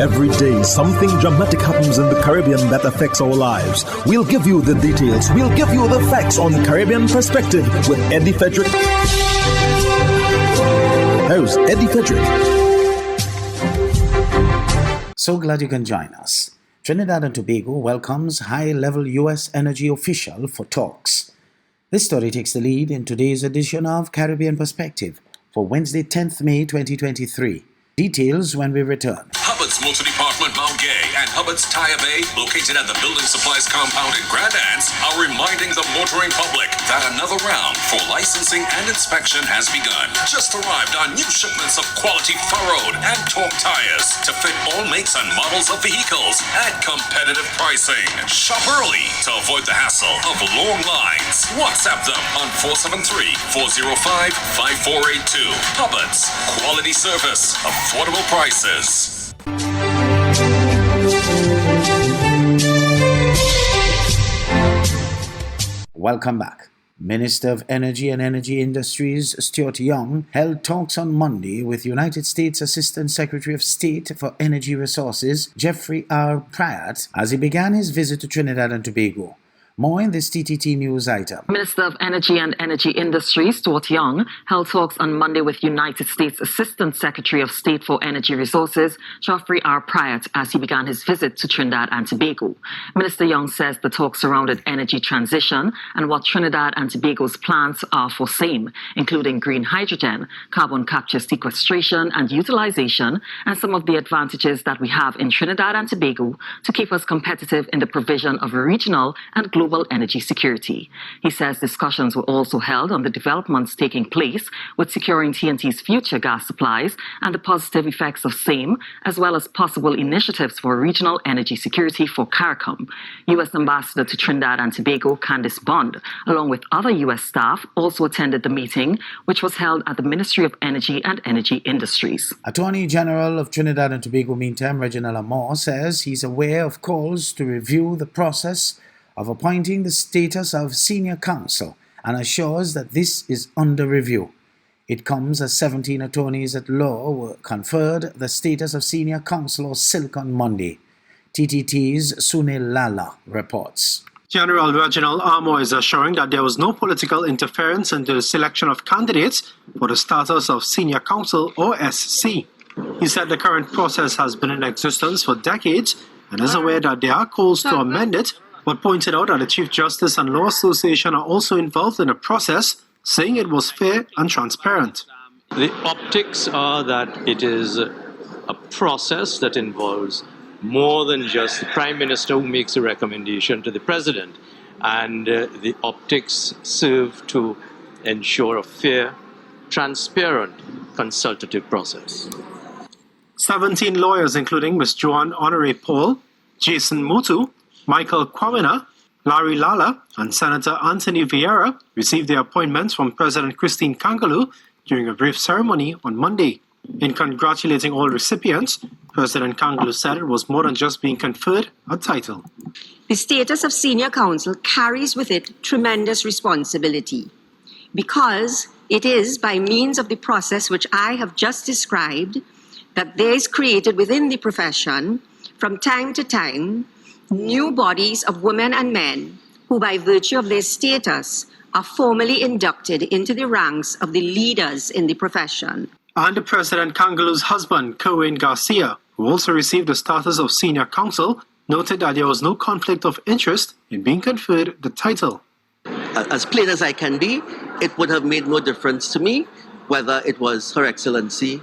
Every day, something dramatic happens in the Caribbean that affects our lives. We'll give you the details. We'll give you the facts on Caribbean Perspective with Eddie Frederick. Here's Eddie Frederick. So glad you can join us. Trinidad and Tobago welcomes high-level U.S. energy official for talks. This story takes the lead in today's edition of Caribbean Perspective for Wednesday, 10th May 2023. Details when we return. Hubbard's Motor Department Mount Gay and Hubbard's Tire Bay, located at the Building Supplies Compound in Grand Anse, are reminding the motoring public that another round for licensing and inspection has begun. Just arrived on new shipments of quality furrowed and torque tires to fit all makes and models of vehicles at competitive pricing. Shop early to avoid the hassle of long lines. WhatsApp them on 473-405-5482. Hubbard's, quality service, affordable prices. Welcome back. Minister of Energy and Energy Industries Stuart Young held talks on Monday with United States Assistant Secretary of State for Energy Resources Jeffrey R. Pryatt as he began his visit to Trinidad and Tobago. More in this TTT news item. Minister of Energy and Energy Industries Stuart Young held talks on Monday with United States Assistant Secretary of State for Energy Resources Jeffrey R. Pryatt as he began his visit to Trinidad and Tobago. Minister Young says the talks surrounded energy transition and what Trinidad and Tobago's plans are for same, including green hydrogen, carbon capture sequestration and utilization, and some of the advantages that we have in Trinidad and Tobago to keep us competitive in the provision of regional and global energy security. He says discussions were also held on the developments taking place with securing TNT's future gas supplies and the positive effects of same, as well as possible initiatives for regional energy security for CARICOM. U.S. Ambassador to Trinidad and Tobago Candice Bond, along with other U.S. staff, also attended the meeting, which was held at the Ministry of Energy and Energy Industries. Attorney General of Trinidad and Tobago, meantime, Reginald Amor, says he's aware of calls to review the process of appointing the status of senior counsel and assures that this is under review. It comes as 17 attorneys at law were conferred the status of senior counsel or SILC on Monday. TTT's Sunil Lala reports. General Reginald Amor is assuring that there was no political interference into the selection of candidates for the status of senior counsel or SC. He said the current process has been in existence for decades and is aware that there are calls to amend it, but pointed out that the Chief Justice and Law Association are also involved in the process, saying it was fair and transparent. The optics are that it is a process that involves more than just the Prime Minister who makes a recommendation to the President, and the optics serve to ensure a fair, transparent, consultative process. 17 lawyers, including Ms. Joanne Honoré Paul, Jason Mutu, Michael Kwamina, Larry Lala, and Senator Anthony Vieira received their appointments from President Christine Kangaloo during a brief ceremony on Monday. In congratulating all recipients, President Kangaloo said it was more than just being conferred a title. The status of senior counsel carries with it tremendous responsibility because it is by means of the process which I have just described that there is created within the profession from time to time new bodies of women and men who, by virtue of their status, are formally inducted into the ranks of the leaders in the profession. And President Kangaloo's husband, Kerwin Garcia, who also received the status of senior counsel, noted that there was no conflict of interest in being conferred the title. As plain as I can be, it would have made no difference to me whether it was Her Excellency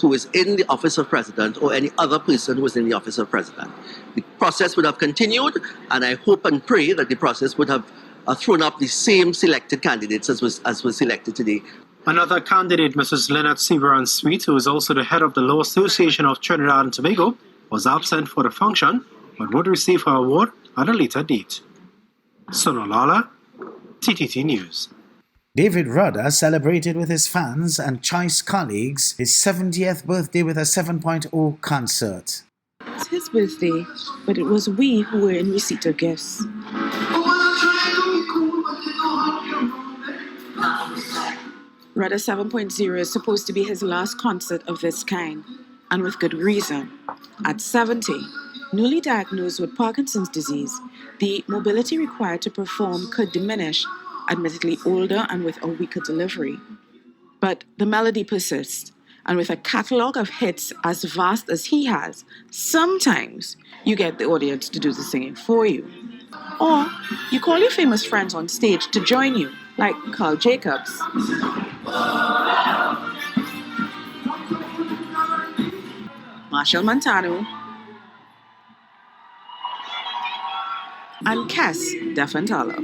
who is in the office of president or any other person who is in the office of president. The process would have continued, and I hope and pray that the process would have thrown up the same selected candidates as was selected today. Another candidate, Mrs. Lynette Severan-Sweet, who is also the head of the Law Association of Trinidad and Tobago, was absent for the function, but would receive her award at a later date. Sonolala, TTT News. David Rudder celebrated with his fans and choice colleagues his 70th birthday with a 7.0 concert. It's his birthday, but it was we who were in receipt of gifts. Rudder 7.0 is supposed to be his last concert of this kind, and with good reason. At 70, newly diagnosed with Parkinson's disease, the mobility required to perform could diminish, admittedly older and with a weaker delivery. But the melody persists, and with a catalogue of hits as vast as he has, sometimes you get the audience to do the singing for you. Or you call your famous friends on stage to join you, like Carl Jacobs. Marshall Montano, and Cass Defantala.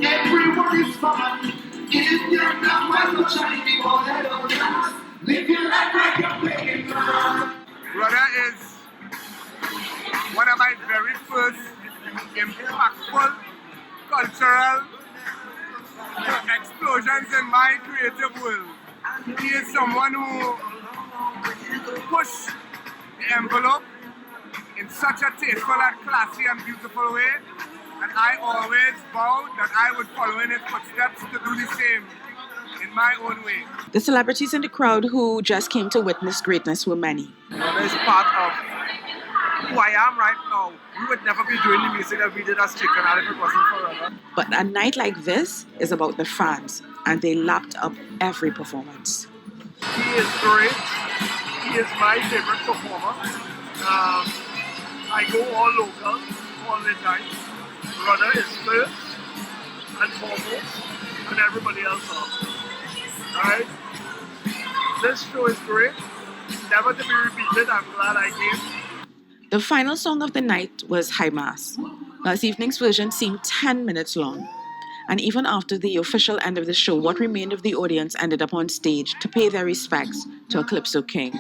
Everyone is fun. If you're not one to shiny ball, live your life like you're playing God. Brother is one of my very first impactful cultural explosions in my creative world. He is someone who pushed the envelope in such a tasteful and classy and beautiful way, and I always vowed that I would follow in his footsteps to do the same in my own way. The celebrities in the crowd who just came to witness greatness were many. Brother is part of who I am right now. We would never be doing the music that we did as Chicken if it wasn't for Brother. But a night like this is about the fans, and they lapped up every performance. He is great. He is my favorite performer. I go all local, all the time. Brother is first and foremost, and everybody else after. Alright? This show is great. Never to be repeated. I'm glad I came. The final song of the night was High Mass. Last evening's version seemed 10 minutes long. And even after the official end of the show, what remained of the audience ended up on stage to pay their respects to a Calypso King,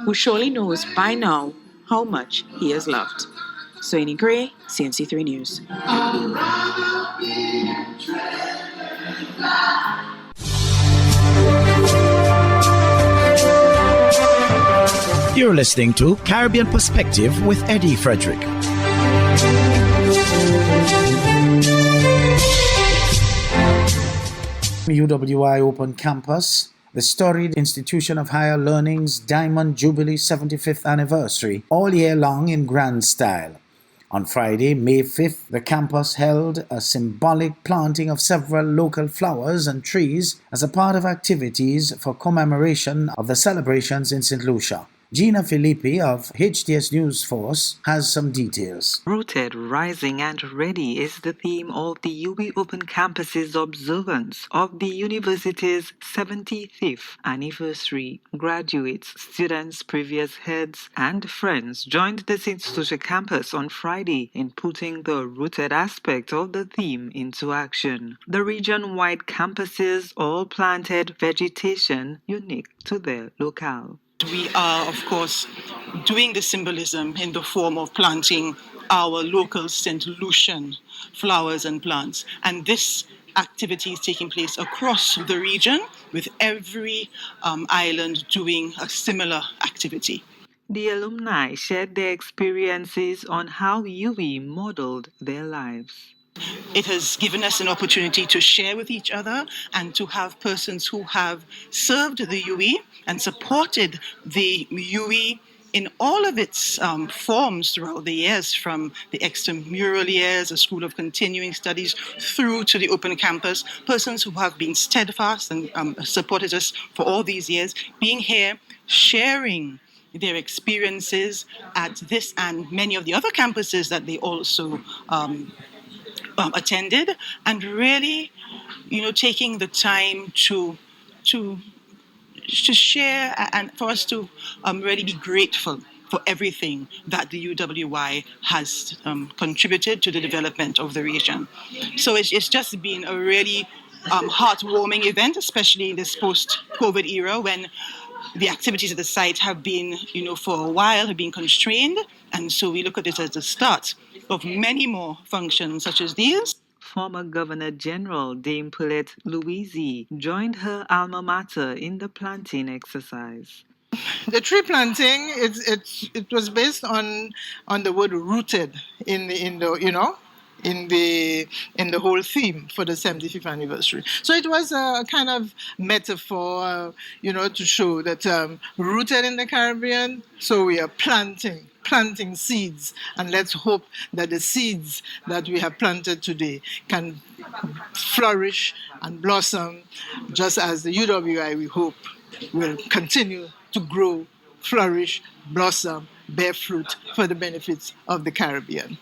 who surely knows by now how much he is loved. Soini Gray, CNC3 News. You're listening to Caribbean Perspective with Eddie Frederick. UWI Open Campus, the storied institution of higher learning's Diamond Jubilee 75th anniversary, all year long in grand style. On Friday, May 5th, the campus held a symbolic planting of several local flowers and trees as a part of activities for commemoration of the celebrations in St. Lucia. Gina Filippi of HTS News Force has some details. Rooted, Rising and Ready is the theme of the UWI Open Campus's observance of the university's 75th anniversary. Graduates, students, previous heads, and friends joined the St. Lucia campus on Friday in putting the rooted aspect of the theme into action. The region-wide campuses all planted vegetation unique to their locale. We are, of course, doing the symbolism in the form of planting our local St. Lucian flowers and plants. And this activity is taking place across the region, with every island doing a similar activity. The alumni shared their experiences on how UWI modeled their lives. It has given us an opportunity to share with each other and to have persons who have served the UWI and supported the UWI in all of its forms throughout the years, from the extramural years, a School of Continuing Studies, through to the Open Campus, persons who have been steadfast and supported us for all these years, being here, sharing their experiences at this and many of the other campuses that they also attended, and really, taking the time to share and for us to really be grateful for everything that the UWI has contributed to the development of the region. So it's just been a really heartwarming event, especially in this post-COVID era when the activities at the site have been, for a while, have been constrained. And so we look at it as the start of many more functions such as these. Former Governor General Dame Paulette Louise joined her alma mater in the planting exercise. The tree planting, it was based on the word rooted in the in the whole theme for the 75th anniversary. So it was a kind of metaphor, to show that rooted in the Caribbean, so we are planting seeds, and let's hope that the seeds that we have planted today can flourish and blossom, just as the UWI, we hope, will continue to grow, flourish, blossom, bear fruit for the benefits of the Caribbean.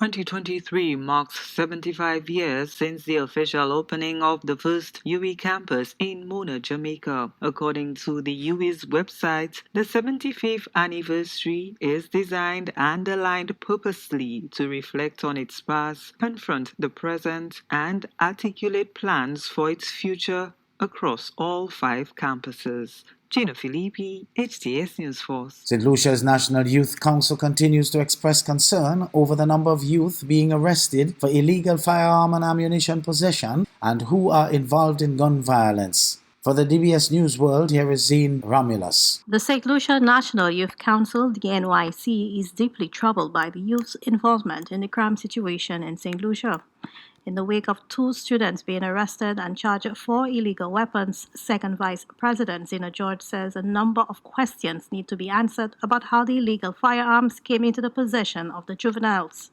2023 marks 75 years since the official opening of the first UWI campus in Mona, Jamaica. According to the UWI's website, the 75th anniversary is designed and aligned purposely to reflect on its past, confront the present, and articulate plans for its future across all 5 campuses. Gina Filippi, HTS News Force. St. Lucia's National Youth Council continues to express concern over the number of youth being arrested for illegal firearm and ammunition possession and who are involved in gun violence. For the DBS News World, here is Zine Romulus. The St. Lucia National Youth Council, the NYC, is deeply troubled by the youth's involvement in the crime situation in St. Lucia. In the wake of 2 students being arrested and charged for illegal weapons, Second Vice President Zina George says a number of questions need to be answered about how the illegal firearms came into the possession of the juveniles.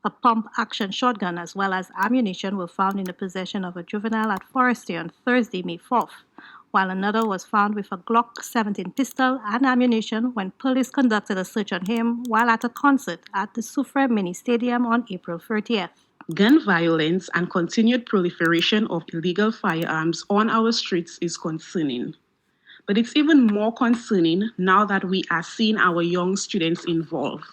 A pump-action shotgun as well as ammunition were found in the possession of a juvenile at Forestry on Thursday, May 4th, while another was found with a Glock 17 pistol and ammunition when police conducted a search on him while at a concert at the Soufre Mini Stadium on April 30th. Gun violence and continued proliferation of illegal firearms on our streets is concerning. But it's even more concerning now that we are seeing our young students involved,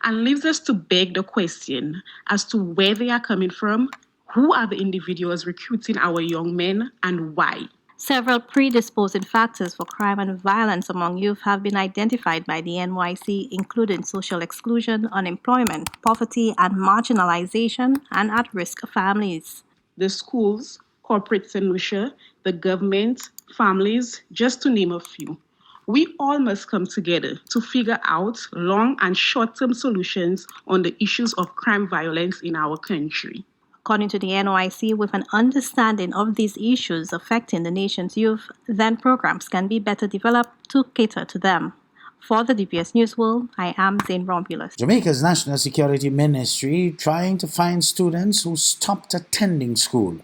and leaves us to beg the question as to where they are coming from, who are the individuals recruiting our young men, and why. Several predisposing factors for crime and violence among youth have been identified by the NYC, including social exclusion, unemployment, poverty, and marginalization, and at-risk families. The schools, corporate St. Lucia, the government, families, just to name a few. We all must come together to figure out long and short-term solutions on the issues of crime violence in our country. According to the NYC, with an understanding of these issues affecting the nation's youth, then programs can be better developed to cater to them. For the DPS News World, I am Zane Romulus. Jamaica's National Security Ministry trying to find students who stopped attending school.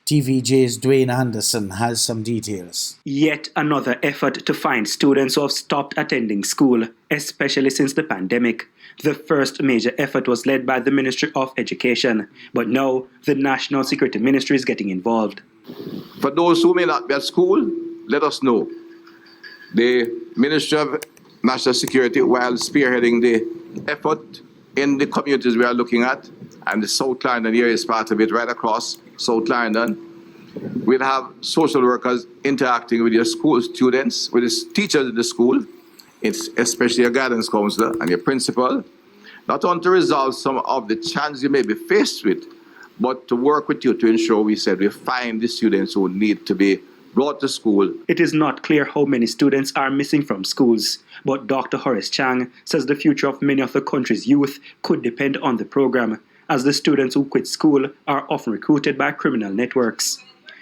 TVJ's Dwayne Anderson has some details. Yet another effort to find students who have stopped attending school, especially since the pandemic. The first major effort was led by the Ministry of Education, but now the National Security Ministry is getting involved. For those who may not be at school, let us know. The Ministry of National Security, while spearheading the effort in the communities we are looking at, and the South Clarendon area is part of it, right across South Clarendon, we'll have social workers interacting with your school students, with the teachers in the school, it's especially your guidance counselor and your principal, not only to resolve some of the challenges you may be faced with, but to work with you to ensure we find the students who need to be brought to school. It is not clear how many students are missing from schools, but Dr. Horace Chang says the future of many of the country's youth could depend on the program, as the students who quit school are often recruited by criminal networks.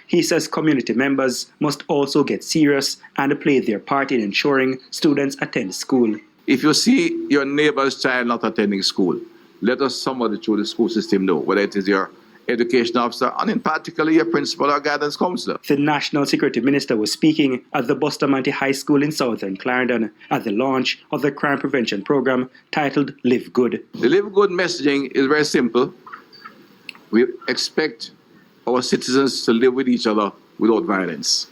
He says community members must also get serious and play their part in ensuring students attend school. If you see your neighbor's child not attending school, let us somebody through the school system know, whether it is your education officer and in particular your principal or guidance counselor. The National Security Minister was speaking at the Bustamante High School in Southern Clarendon at the launch of the crime prevention program titled Live Good. The Live Good messaging is very simple. We expect our citizens to live with each other without violence.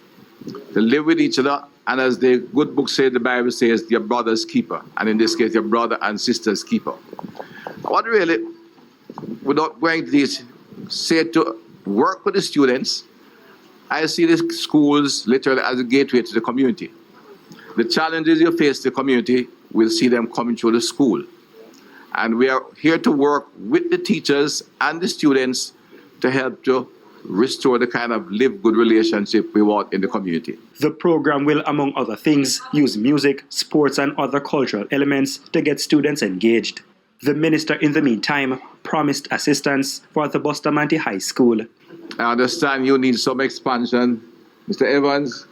To live with each other, and as the good book says, the Bible says, your brother's keeper, and in this case, your brother and sister's keeper. What really, without going to this, say to work with the students, I see the schools literally as a gateway to the community. The challenges you face the community, we'll see them coming through the school. And we are here to work with the teachers and the students to help to restore the kind of live good relationship we want in the community. The program will, among other things, use music, sports, and other cultural elements to get students engaged. The minister, in the meantime, promised assistance for the Bustamante High School. I understand you need some expansion, Mr. Evans,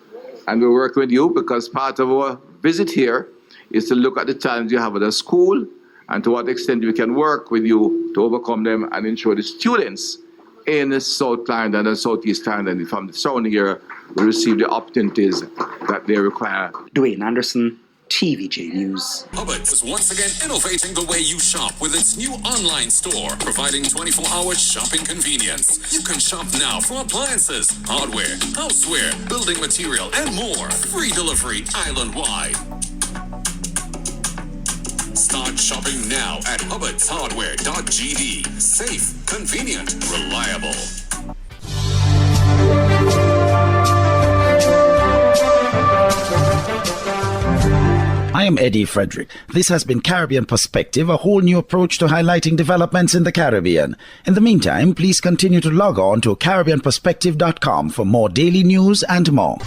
and we'll work with you because part of our visit here is to look at the challenges you have at the school and to what extent we can work with you to overcome them and ensure the students in the South Clarendon and Southeast Clarendon from the surrounding area will receive the opportunities that they require. Dwayne Anderson, TVJ News. Hubbard's is once again innovating the way you shop with its new online store, providing 24-hour shopping convenience. You can shop now for appliances, hardware, houseware, building material, and more. Free delivery island-wide. Start shopping now at hubbardshardware.gd. Safe, convenient, reliable. I am Eddie Frederick. This has been Caribbean Perspective, a whole new approach to highlighting developments in the Caribbean. In the meantime, please continue to log on to CaribbeanPerspective.com for more daily news and more.